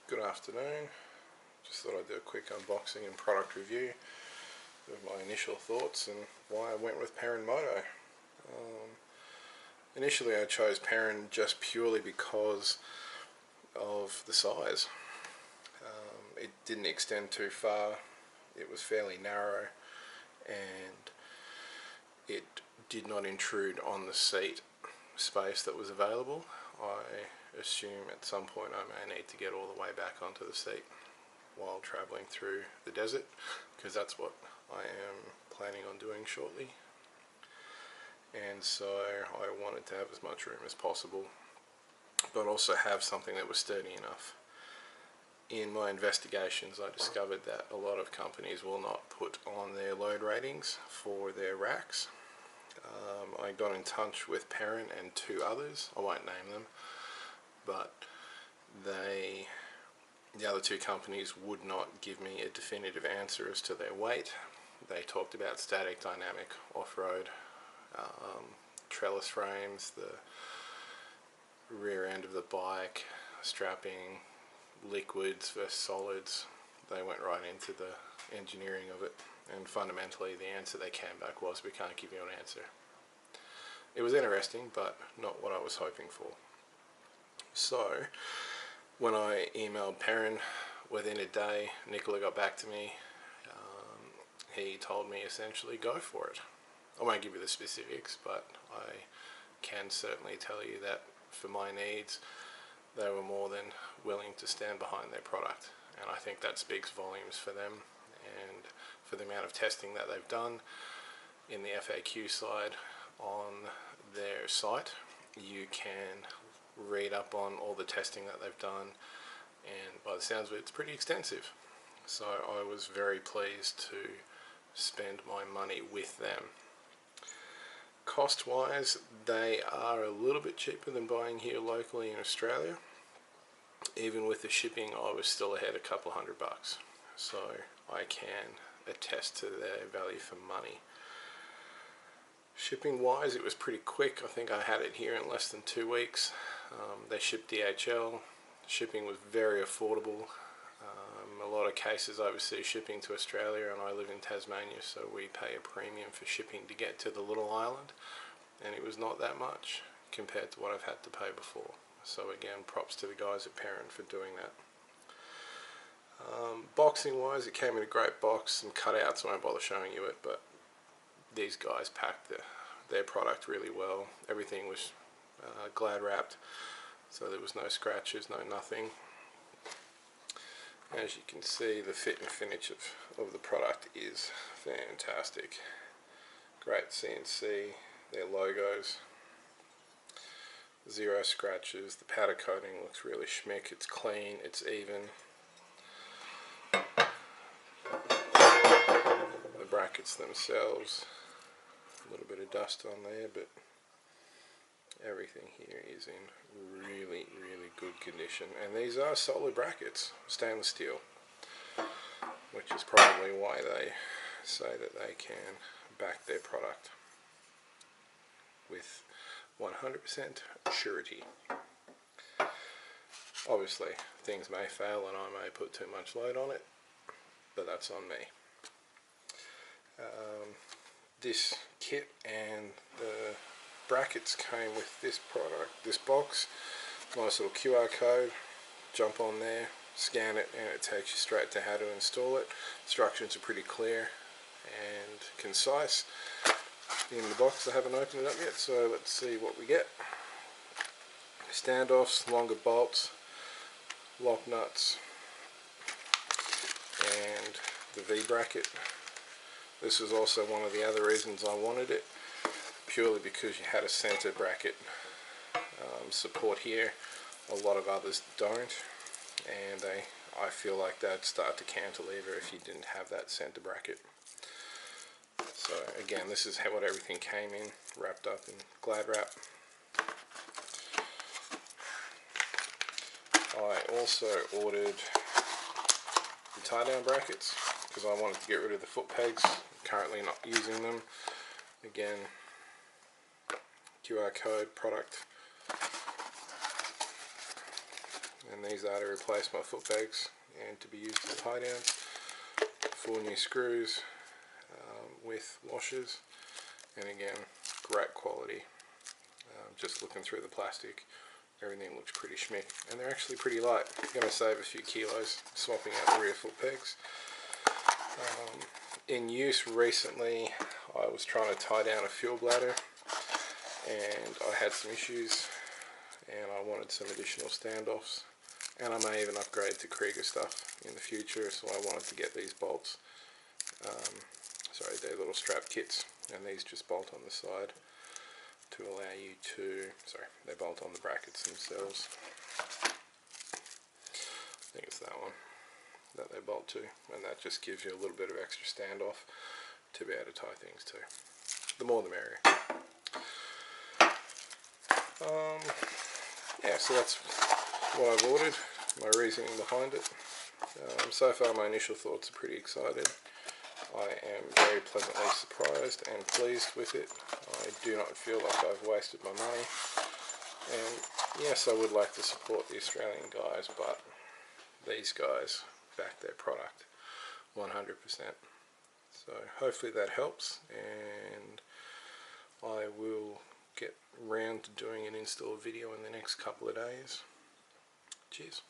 Good afternoon. Just thought I'd do a quick unboxing and product review of my initial thoughts and why I went with Perun Moto. Initially I chose Perun just purely because of the size. It didn't extend too far, it was fairly narrow, and it did not intrude on the seat space that was available. I assume at some point I may need to get all the way back onto the seat while travelling through the desert, because that's what I am planning on doing shortly. And so I wanted to have as much room as possible, but also have something that was sturdy enough. In my investigations, I discovered that a lot of companies will not put on their load ratings for their racks. I got in touch with Perun and two others, I won't name them, but the other two companies would not give me a definitive answer as to their weight. They talked about static, dynamic, off-road, trellis frames, the rear end of the bike, strapping, liquids versus solids. They went right into the engineering of it, and fundamentally the answer they came back was, we can't give you an answer. It was interesting, but not what I was hoping for. So when I emailed Perun, within a day Nicola got back to me. He told me essentially, go for it. I won't give you the specifics, but I can certainly tell you that for my needs they were more than willing to stand behind their product, and I think that speaks volumes for them and for the amount of testing that they've done. In the FAQ side on their site, you can read up on all the testing that they've done, and by the sounds of it, it's pretty extensive. So I was very pleased to spend my money with them. Cost wise, they are a little bit cheaper than buying here locally in Australia. Even with the shipping, I was still ahead a couple $100, so I can attest to their value for money. Shipping wise, it was pretty quick. I think I had it here in less than 2 weeks. They shipped DHL. Shipping was very affordable. A lot of cases overseas shipping to Australia, and I live in Tasmania, so we pay a premium for shipping to get to the little island, and it was not that much compared to what I've had to pay before. So again, props to the guys at Perun for doing that. Boxing wise, it came in a great box, some cutouts. I won't bother showing you it, but these guys packed their product really well. Everything was glad wrapped, so there was no scratches, no nothing. As you can see, the fit and finish of the product is fantastic. Great CNC, their logos, zero scratches. The powder coating looks really schmick. It's clean, it's even. The brackets themselves, a little bit of dust on there, but everything here is in really good condition, and these are solid brackets, stainless steel, which is probably why they say that they can back their product with 100% surety. Obviously things may fail and I may put too much load on it, but that's on me. This kit and the brackets came with this product, this box. Nice little QR code, jump on there, scan it, and it takes you straight to how to install it. Instructions are pretty clear and concise. In the box, I haven't opened it up yet, so let's see what we get. Standoffs, longer bolts, lock nuts, and the V-bracket. This was also one of the other reasons I wanted it, purely because you had a center bracket support here. A lot of others don't, and I feel like they'd start to cantilever if you didn't have that center bracket. So again, this is what everything came in, wrapped up in glad wrap. I also ordered the tie down brackets because I wanted to get rid of the foot pegs. I'm currently not using them. Again, QR code, product, and these are to replace my foot pegs and to be used as tie downs. 4 new screws with washers, and again, great quality. Just looking through the plastic, everything looks pretty schmick, and they're actually pretty light. You're going to save a few kilos swapping out the rear foot pegs. In use recently, I was trying to tie down a fuel bladder and I had some issues and I wanted some additional standoffs, and I may even upgrade to Kriega stuff in the future, so I wanted to get these bolts. Sorry, they're little strap kits, and these just bolt on the side to allow you to, sorry, they bolt on the brackets themselves. I think it's that one that they bolt to, and that just gives you a little bit of extra standoff to be able to tie things to. The more the merrier. Yeah, so that's what I've ordered, my reasoning behind it. So far my initial thoughts are pretty excited. I am very pleasantly surprised and pleased with it. I do not feel like I've wasted my money. And yes, I would like to support the Australian guys, but these guys back their product 100%. So hopefully that helps, and I will get round to doing an install video in the next couple of days. Cheers.